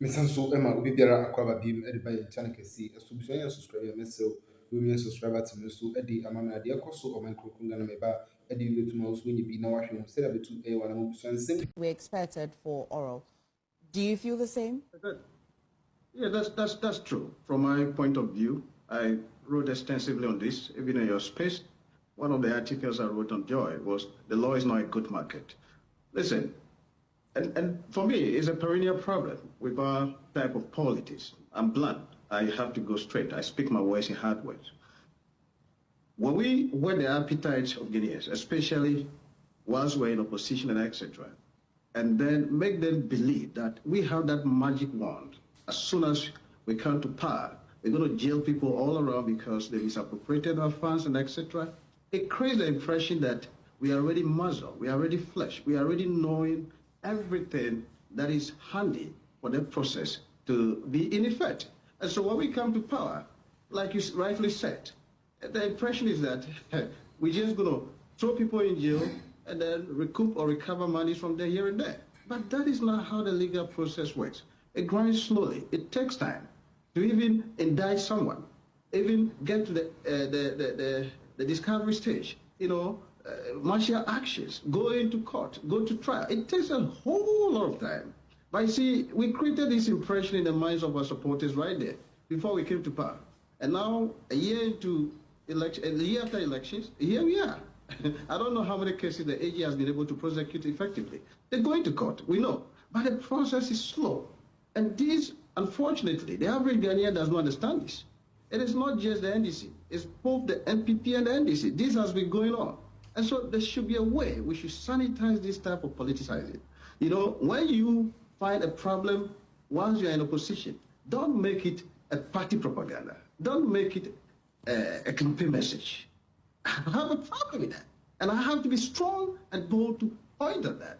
Mesanso Emma will be there at Aquaba Beam, Eddie by Chanakasi, a subscriber, Messel, women subscriber to Musu, Eddie, Amama, the Akoso, or my Krukungana Meba, Eddie Litmus, when you be now, instead of the 2A1, I'm we expected for oral. Do you feel the same? Yeah, that's true. From my point of view, I wrote extensively on this, even in your space. One of the articles I wrote on Joy was, the law is not a good market. Listen, and for me, it's a perennial problem with our type of politics. I'm blunt. I have to go straight. I speak my words in hard words. When we whet the appetite of Guineans, especially once we're in opposition and etc., and then make them believe that we have that magic wand. As soon as we come to power, we're going to jail people all around because they misappropriated our funds and etc. It creates the impression that we are already muscle, we are already flesh, we are already knowing everything that is handy for the process to be in effect. And so when we come to power, like you rightly said, the impression is that we're just going to throw people in jail and then recoup or recover money from there, here and there. But that is not how the legal process works. It grinds slowly. It takes time to even indict someone, even get to the discovery stage, martial actions, go into court, go to trial. It takes a whole lot of time. But you see, we created this impression in the minds of our supporters right there before we came to power. And now, a year after elections, here we are. I don't know how many cases the AG has been able to prosecute effectively. They're going to court, we know. But the process is slow. And this, unfortunately, the average Ghanaian does not understand this. It is not just the NDC. It's both the NPP and the NDC. This has been going on. And so there should be a way we should sanitize this type of politicizing. When you find a problem once you're in opposition, don't make it a party propaganda. Don't make it a campaign message. I have a problem with that. And I have to be strong and bold to point at that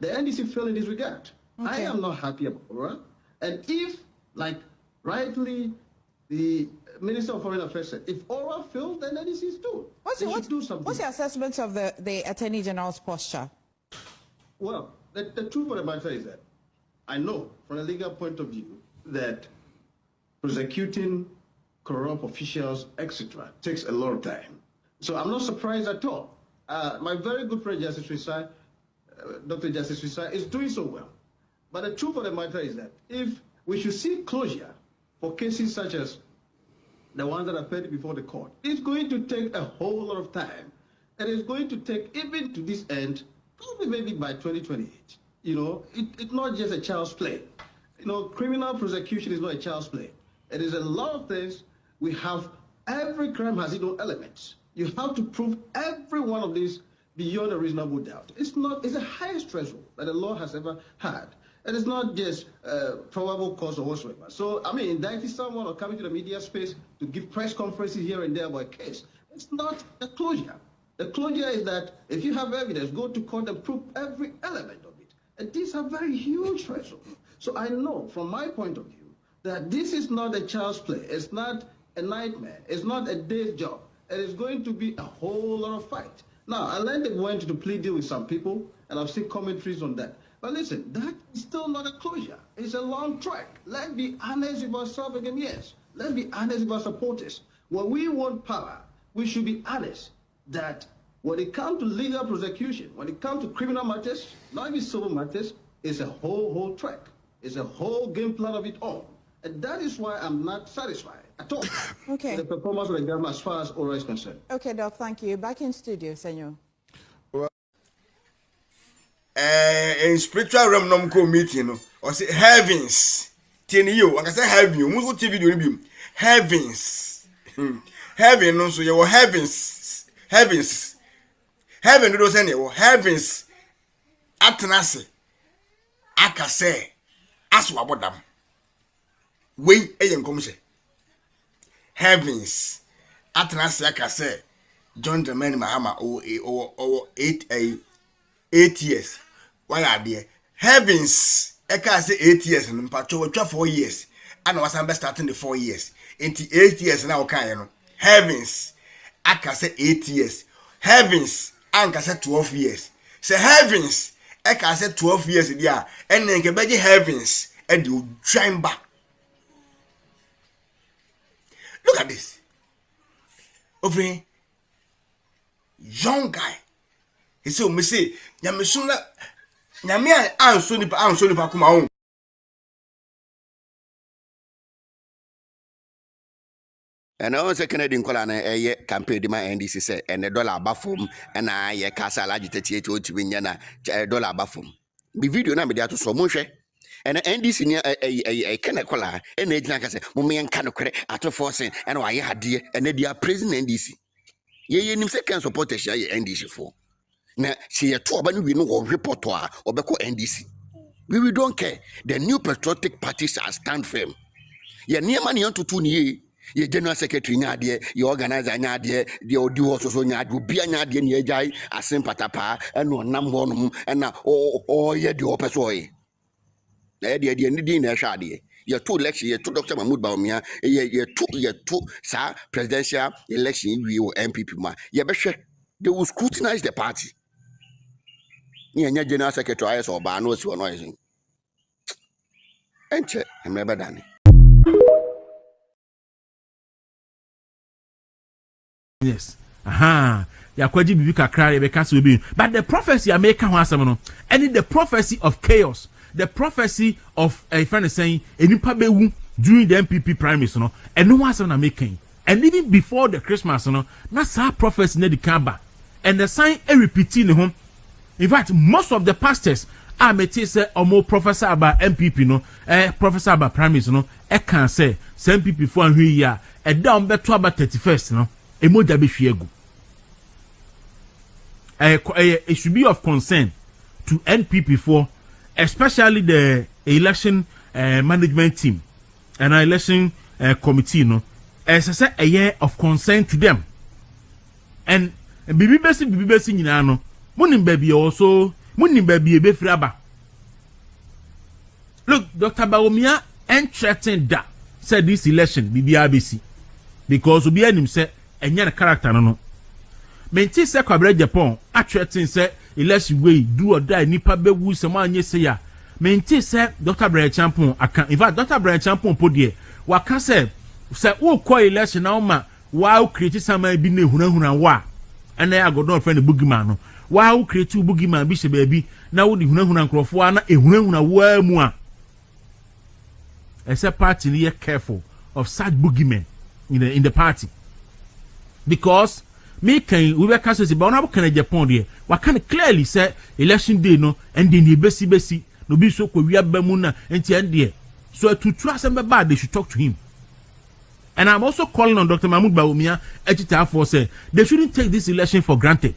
the NDC failed in this regard. Okay. I am not happy about it. And if, like rightly the Minister of Foreign Affairs said, if Oral fails, then NDC is due. Do something. What's your assessment of the Attorney General's posture? Well, the truth of the matter is that I know from a legal point of view that prosecuting corrupt officials, etc., takes a lot of time. So I'm not surprised at all. My very good friend, Justice Rizai, Dr. Justice Rizai, is doing so well. But the truth of the matter is that if we should seek closure for cases such as the ones that are pending before the court, it's going to take a whole lot of time. And it's going to take, even to this end, probably maybe by 2028. It's not just a child's play. Criminal prosecution is not a child's play. It is a lot of things. We have, every crime has its own elements. You have to prove every one of these beyond a reasonable doubt. It's the highest threshold that the law has ever had. And it's not just probable cause or whatsoever. So, indicting someone or coming to the media space to give press conferences here and there about a case, it's not a closure. The closure is that if you have evidence, go to court and prove every element of it. And these are very huge thresholds. So I know, from my point of view, that this is not a child's play. It's not a nightmare. It's not a day's job. It is going to be a whole lot of fight. Now, I learned they went to the plea deal with some people, and I've seen commentaries on that. But listen, that is still not a closure. It's a long track. Let's be honest with ourselves again, yes. Let's be honest with our supporters. When we want power, we should be honest that when it comes to legal prosecution, when it comes to criminal matters, not even civil matters, it's a whole track. It's a whole game plan of its own. And that is why I'm not satisfied at all with the performance of the government as far as oral is concerned. Okay, Doc, thank you. Back in studio, Senor. In spiritual realm no ko meeting or say heavens tin you I can say heaven you must TV do be heavens heaven no so you heavens heaven do say you heavens atenase aka say aso abodam we eyen kom say heavens atenase aka say John the man Mahama or 8 years. Why are there? Heavens, I can say 8 years and patrol 4 years. And was I'm starting the 4 years. Into 8 years now, can heavens, I can say 8 years. Heavens, I can say 12 years. Say heavens, I can say 12 years. Yeah, and then can be heavens. and you join back. Look at this. Over here, young guy. He said, "Me say, Yamisuna, Yamia, I'm sorry, Pakuma home." And also Canadian colon a campaign demand NDC say and $1 baffum and I casa agitated to win $1 baffum. Be video number there to so much. And NDC near a canacola and age like I say, Mummy and Canocre at a forcing and why had dear and they are praising NDC. Ye him second supporters share NDC for. Now, see a 2 we know repertoire or Beko NDC. We don't care. The new patriotic parties are stand firm. Ye near money on to 2 years. Ye general secretary nyadie, ye organizer nyadie, the audio also nyadu, be a nyadie nyajai, a sympatapa, and no number and now ye the opposite. The ending a shadi. Ye 2 election, ye 2 Dr. Mahmoud Bawumia, ye 2 sir presidential election, we will MPP ma. Ye beshe, they will scrutinize the party. Ye general secretary or Banos who are noising. And check, I'm never done. Yes. Aha. Yakwaji bibi kakra ye beka so bi. But the prophecy I make ho asem no, and the prophecy of chaos, the prophecy of a friend saying enipa bewu during the MPP primaries no, and no asem na making. And even before the Christmas no, na sa prophecy na di kamba. And the sign e repeating home. In fact, most of the pastors are meti say omo prophesy about MPP no, prophesy about primaries no, e can say MPP for anhwe ya, e down beto about 31st no. Emoja be hwiegu. It should be of concern to NPP for, especially the election management team and election committee, no, as I said, a year of concern to them. And bibi besi nyina no, munim baby also, munim baby ebe fraba. Look, Dr. Bawumia threatened that said this election bibi ABC because obi anim say enya character no. Menti se Kwabere Agyapong atwetin se election way do or die nipa bewu se ma anye se ya. Menti se Dr. Champon aka. In fact, Dr. Champon po de waka se wo ko election na ma wa create sama bi na hunahuna wa. Ana ya godon friend Boogeyman no. Wa create Boogeyman bi se baabi na wo di hunahuna nkrofo na ehunahuna wa mu a. Ese party ni careful of such boogeymen in the party. Because me can we were cases about Hon.Ken Agyapong there. What can clearly say election day no and then the besi no be so we are bemuna and there. So to trust them bad they should talk to him. And I'm also calling on Dr. Mahmoud Bawumia editor for say they shouldn't take this election for granted.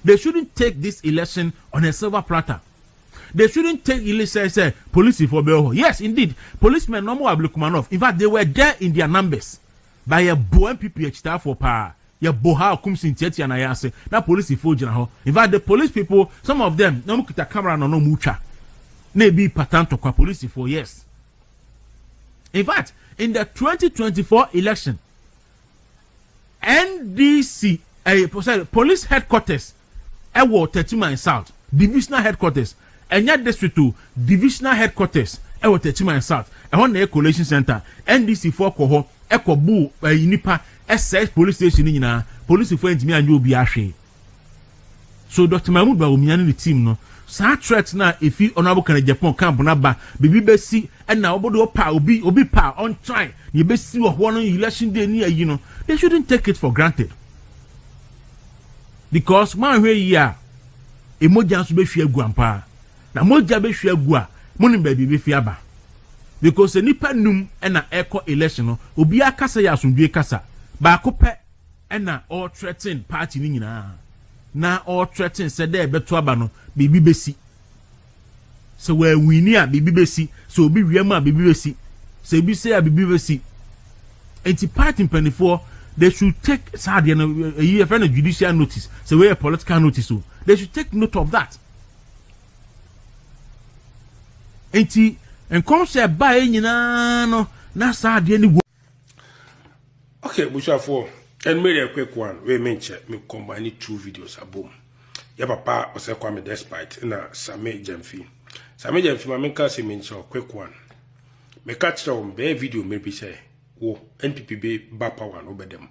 They shouldn't take this election on a silver platter. They shouldn't take say police for Beho. Yes, indeed, policemen no more Ablukumanov. In fact, they were there in their numbers. By a boy MPP for power. Ya boha kumsin tieti na yase. Na police for jina. In fact, the police people, some of them, no mukita camera no mucha. Maybe patanto kwa police for yes. In fact, in the 2024 election, NDC, police headquarters, Ewo Tetima in South, divisional headquarters, Enya district to divisional headquarters, Ewo Tetima in South, and the collation center, NDC for Koho, Eko Bu, Nipa, SS police station in police for me and you be ashe. So Dr. Mahmoud Bawumia and the team no, sa threat na if you Hon.Ken Agyapong camp na ba, bibi besi and now obodo pa obi pa on time. You besi wo one election day near you know. They shouldn't take it for granted. Because man where ya emoja so be hwe aguampa. Na moja be hwe agua, monim ba bibi fiaba. Because the nipa num na echo election no, obi akasa ya asundue kasa. Ba kope na all threaten party ni nyina. Na all threaten said there beto aba no bibi besi. So we wini a bibi besi, so obi wiam a bibi besi. So bi say a bibi besi. Enti party 24 they should take sad a year for judicial notice. So we a political notice so. They should take note of that. Enti and come say buy nyina no na sad any. Okay, Bushafo, and made a quick one. We mention me combine 2 videos a boom. Ya papa was a Kwame Despite in a Same Jamfi. Some of them make us a quick one. Me catch them, be video maybe say, oh, NPP be back power over them.